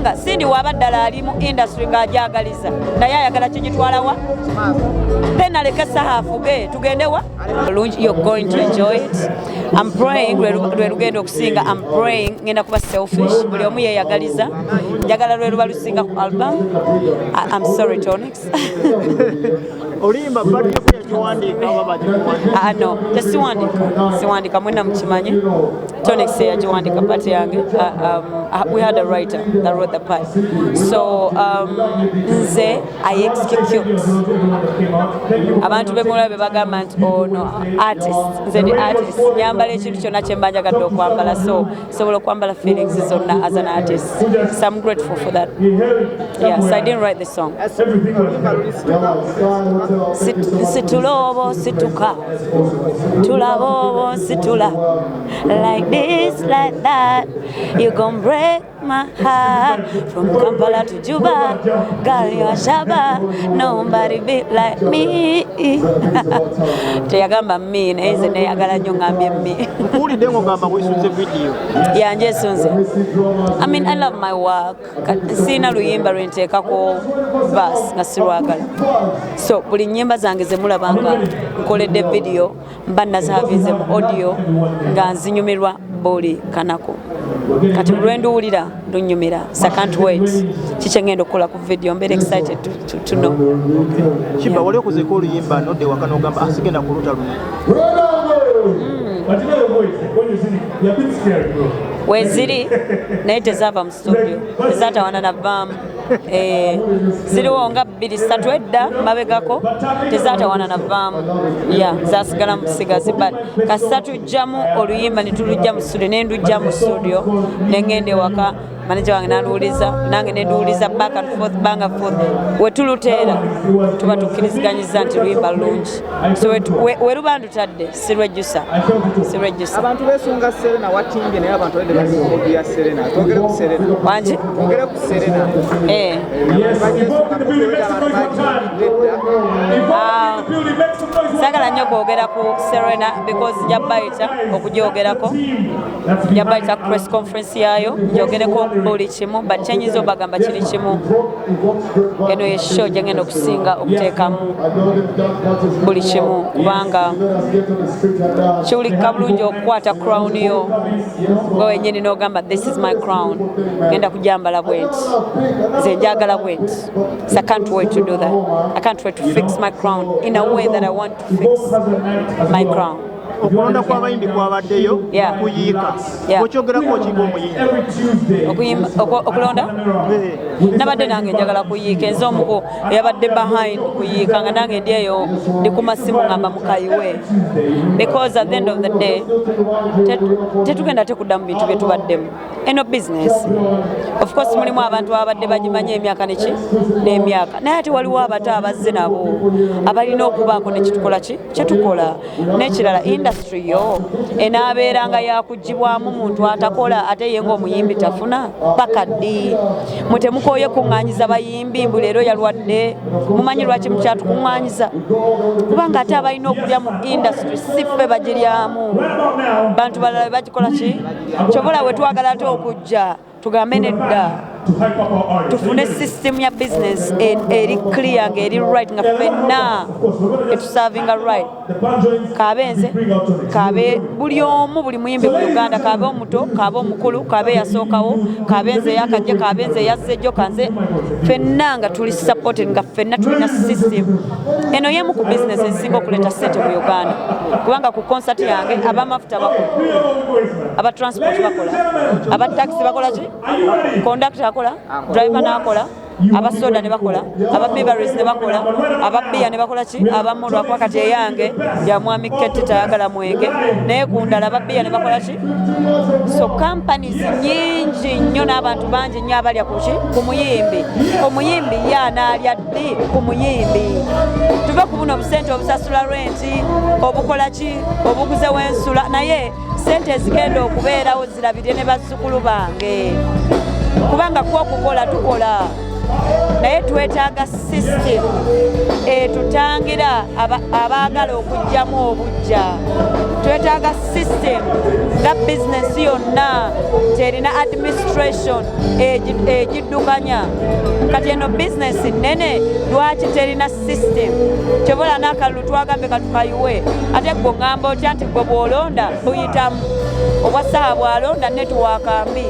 nga Cindy wabaddala ali mu industry ng'ajagaliza naye ayagala kigitwalawa then aleke sahafuge tugendewa you're going to enjoy it. I'm praying lwe lugenda okusinga. I'm praying ngenda kuba selfish buli omu yeyagaliza njagala lwe luba lusinga ku album. I'm sorry Tonix. Olimba bali yakiwandiika baba no siwandika mwena mukimanyi Tonix yagiwandika pati yange. We had a writer that wrote the part. So nze I execute abantu bemulabe bagamba nti ono artist nze ndi artist nyambala ekintu kyonna kye mba njagadde okwambala so sobola okwambala feelings zonna as an artist. So I'm grateful for that. Yes, I didn't write the song. Situlobo situka tulabobo situla like this like that you gon' break my heart from Kampala to Juba girl you are shaba nobody be like me. Teyagamba me neze neyagala nnyo ngambye me ulidde ng'ogamba bwisuze video yanje sunze. I mean I love my work sina luyimba lwenteekako verse nga sirwagala so buli nnyimba zange zemulabanga nkoledde video mba nazavinze mu audio nga nzinyumirwa buli kanako kati lwenduwulira lunyumira. So I can't wait kikye ngenda okukola ku video. I'm very excited to know. Kiba wali okuzeeko oluyimba nodde waka n'ogamba asigenda ku luta luno weziri naye tezaava mu studio tezatawana na bam ziriwo nga 2-3 edda mabegako tezatawana na bam zasigala mu busigazi but kasita tujjamu oluyimba ne tulujja mu studio ne ndujja mu studio ne ngende waka manager wange naluuliza nange ne nduuliza back and forth we tuluteera tuba tukkirizganyiza nti luyimba lulungi so we luba ndutadde sirwejjusa abantu beesunga Serena watimbye naye abantu badde bali ya Serena twogere ku Serena wangi twogere ku Serena sagala nnyo kwogera ku Serena because jabayita okugyogerako jabayita press conference yaayo njogereko buli kimu but kyenyiza obagamba kiri kimu eno ye show gye ngenda okusinga okuteekamu buli kimu kubanga kiwulikika bulungi okukwata crown yo nga wennyini n'ogamba this is my crown ngenda kujambala bwenti nze njagala bwenti so I can't wait to do that. I can't wait to fix my crown in a way that I want to fix my crown. Okulonda kw'abayimbi kwabaddeyo kuyiika okyogerako okiga omuyimbi okulonda nabadde nange njagala kuyiika enze omuku eyabadde behind kuyiika nga nange ndi eyo ndi ku masimu ngamba mukayiwe because at the end of the day tetugenda tekudda mu bintu bye tubaddemu eno business of course mulimu abantu abadde bagimanya emyaka n'emyaka naye ate waliwo abato abazze nabo abalina okubaako nekitukola kyetukola n'ekirala industry yo enaabeeranga yakugibwamu muntu atakola ate ye ng'omuyimbi tafuna paka ddi mutemukooye kuŋŋaanyiza bayimbi mbu leero yalwadde mumanyi lwaki mukyatukuŋŋaanyiza kubanga ate abalina okulya mu industry si ffe bagiryamu bantu balala bagikola ki kyobola we twagala ate okujja tugambe nedda tufune system ya business eri clear nga eri right nga fenna etuservinga right kabenze kabe buli omu buli muyimbi mu Uganda kabe omuto kabe omukulu kabe yasookawo kabenze yakajja kabenze yazzejjo kanze fenna nga tuli supported nga fenna tulina system eno yemu ku business esinga okuleeta ssente mu Uganda kubanga ku concert yange abamafuta bakola aba transport bakola aba taxi bakola ki conductor akola driver nakola abasoda ne bakola ababibaries ne bakola ababbiya ne bakola ki abamu lwakwakati eyange ya mwami Keti tayagala mwenge naye kundala ababbiya ne bakola ki so companies nyingi nnyo n'abantu bangi nnyo abalya kuki ku muyimbi omuyimbi yanaalya ddi ku muyimbi tuve ku buno obusente obusasula renti obukola ki obuguze w'ensula naye sente ezigenda okubeerawo zirabire ne bazzukulu bange kubanga kwokukola tukola naye twetaaga system etutangira abaagala okujjamu obujja twetaaga system nga business yonna terina administration egiddukanya kati eno business nene lwaki terina system kyobola n'akalulu twagambe katukayiwe ate gwe ŋŋamba otya nti gwe bw'olonda buyitamu obwa ssaawa bw'alonda netiwaaka mbi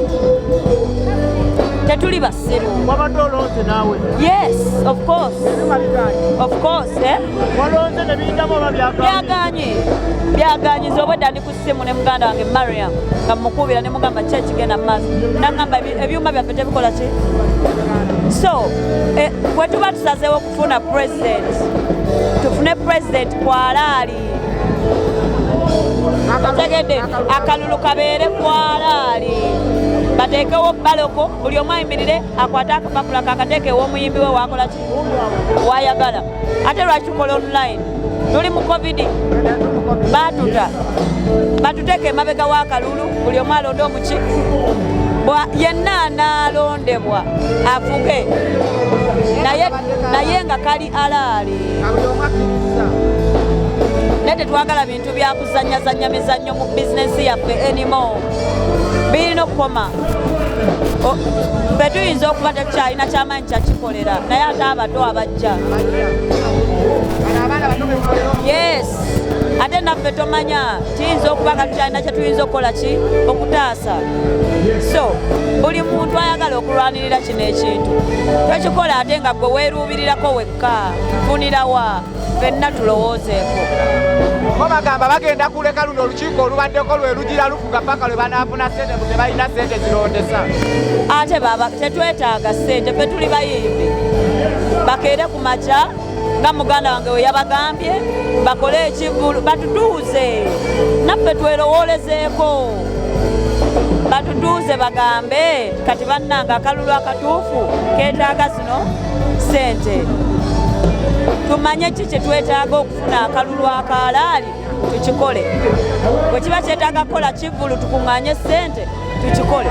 tetuli basiru. Wabadde olonze naawe? Yes, of course. Of course, walonze ne biyitamu oba byaganye? Byaganyiza obwedda ndi ku ssimu ne muganda wange Mariam nga mukubira ne mugamba ki ekigenda mu maaso nagamba ebyuma byaffe tebikola ki. So bwe tuba tusazeewo okufuna president tufune president kwalaali otegedde akalulu kabeere kwalaali bateekewo baloko buli omu ayimirire akwate akapapula kakateekewo omuyimbi we wakola ki wayagala ate lwaki tukola online tuli mu covid batuta batuteeka emabega w'akalulu buli omu alonde omuki yenna anaalondebwa afuge naye nga kali alaali naye tetwagala bintu byakuzanyazanya mizannyo mu bizinensi yaffe anymore birina okukoma ffe tuyinza okuba tetukyalina kyamaanyi kyakikolera naye ate abato abajja yes ate naffe tomanya kiyinza okuba nga tukyalina kyetuyinza okukola ki okutaasa so buli muntu ayagala okulwanirira kino ekintu twekikola ate nga gwe weeruubirirako wekka funirawa ffenna tulowoozeeko bagamba bagenda kuleka luno olukiiko olubaddeko lwe lugira lufuga paka lwe banaafuna ssente mu tebalina ssente zirondesa ate baba tetwetaaga ssente ffe tuli bayimbi bakeere ku makya nga muganda wange we yabagambye bakole ekivulu batutuuze naffe twerowoolezeeko batutuuze bagambe kati bannanga akalulu akatuufu keetaaga zino ssente tumanye ki kyetwetaaga okufuna akalulu akalaali tukikole bwe kiba kyetaaga kukola kivulu tukuŋŋaanye ssente tukikole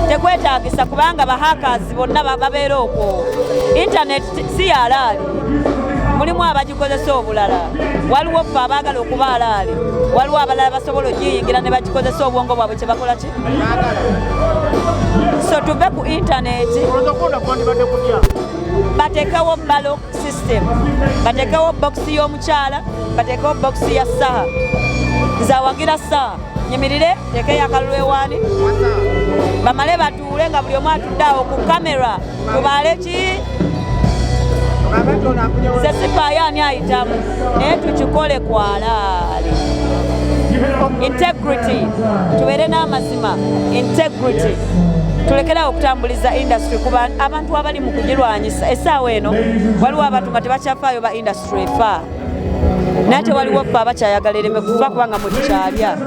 tekwetaagisa kubanga bahakazi bonna babeera okwo intaneti si yalaali mulimu abagikozesa obulala waliwo ffe abaagala okuba alaali waliwo abalala basobola ogiyingira ne bagikozesa obwongo bwabwe kye bakola ki so tuve ku intaneti bateekewo balo system bateekewo bokisi y'omukyala bateekewo bokisi ya saha nzawagira saha nyimirire teekeyo akalulu ewaani bamale batuule nga buli omu atudde awo ku kamera tubaale ki nze sifaayo ani ayitamu naye tukikole kwalaali integrity tubeere n'amazima integrity tulekerawo okutambuliza industry kuba abantu abali mu kugirwanyisa essaawa eno waliwo abantu nga tebakyafaayo ba industry efa naye tewaliwo ffe abakyayagala ereme kufa kubanga mukikyalya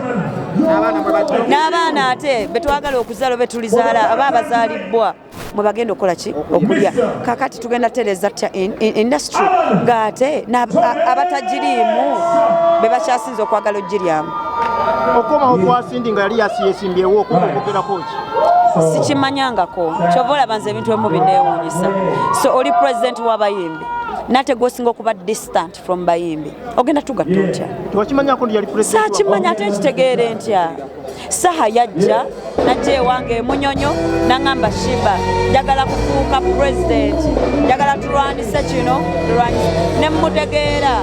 n'abaana ate betwagala okuzaala betulizaala aba abazaalibbwa mwe bagenda okukola ki okulya kakati tugenda tereza tya industry ng'ate abatagiriimu be bakyasinza okwagala ogiryamu okomawo kwasindi nga yali yasimbyewo okugerako ki sikimanyangako kyova olaba nze ebintu emu binneewuunyisa so oli president w'abayimbi nate gwosinga okuba distant from bayimbi ogenda tugatta otya tewakimanyako ndi yali president saakimanya ate ekitegeere ntya saha yajja najja ewange emunyonyo naŋŋamba shiba njagala kufuuka president njagala tulwanise kino ne mmutegeera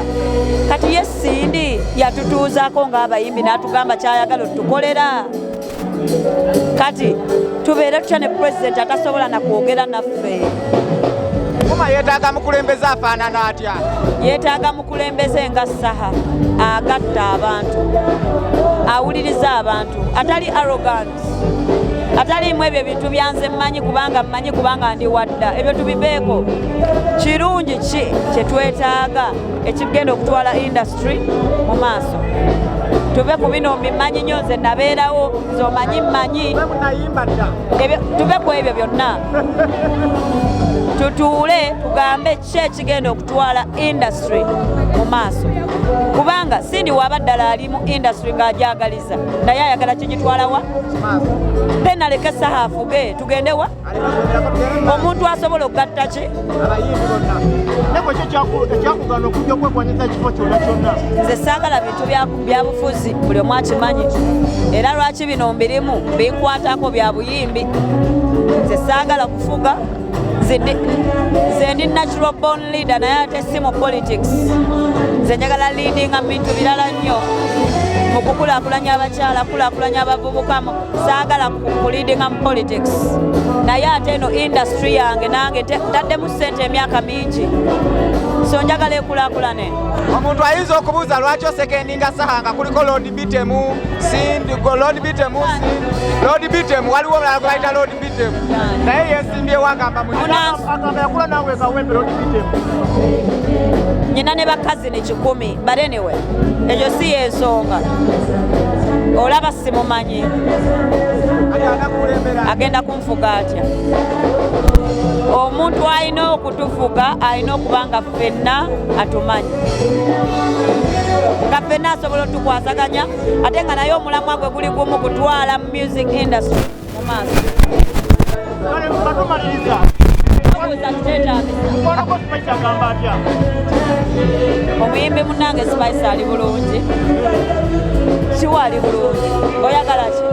kati ye sindi yatutuuzaako ng'abayimbi n'atugamba kyayagala otukolera kati tubeere tutya ne president atasobola nakwogera naffe yeetaaga mukulembeze afaanana atya yeetaaga mukulembeze nga saha agatta abantu awuliriza abantu atali arrogant ataliimu ebyo bintu byanze mmanyi kubanga ndi wadda ebyo tubibeeko kirungi ki kyetwetaaga ekigenda okutwala industry mu maaso tuve ku bino mbimanyi nnyo nze nabeerawo zomanyi mmanyi tuve ku ebyo byonna tutuule tugambe ki ekigenda okutwala industry mu maaso kubanga Cindy wabaddala ali mu industry ng'ajagaliza naye ayagala kigitwalawa then aleke sahafuge tugendewa omuntu asobola okugatta ki ekyakugana okujja okwekwanyiza ekifo kyonna kyonna nze saagala bintu byabufuzi buli omu akimanyi era lwaki bino mbirimu binkwatako bya buyimbi nze saagala kufuga nze ndi natural born leader naye ate si mu politics nze njagala leadinga mu bintu birala nnyo mu kukulaakulanya abakyala kulaakulanya abavubuka saagala kuleadinga mu politics naye ate eno industry yange nange taddemu ssente emyaka mingi so njagala ekulaakulane omuntu ayinza okubuuza lwaki osekendinga Sahanga kuliko Lord Bitemu Cindy Lord Bitemu Lord Bitemu waliwo omulala gwe bayita Lord Bitemu naye yesimbyewo agamba agamba yakula nawe kawembe Lord Bitemu nyina ne bakazi ne 10 but anyway ejo si yensonga olaba simumanyi agenda kunfuga atya omuntu alina okutufuga alina okuba nga ffenna atumanyi nga ffenna asobola otukwasaganya ate nga naye omulamwa gwe guli gumu kutwala mu music industry mu maaso omuyimbi munange Spice ali bulungi kiwali bulungi oyagala ki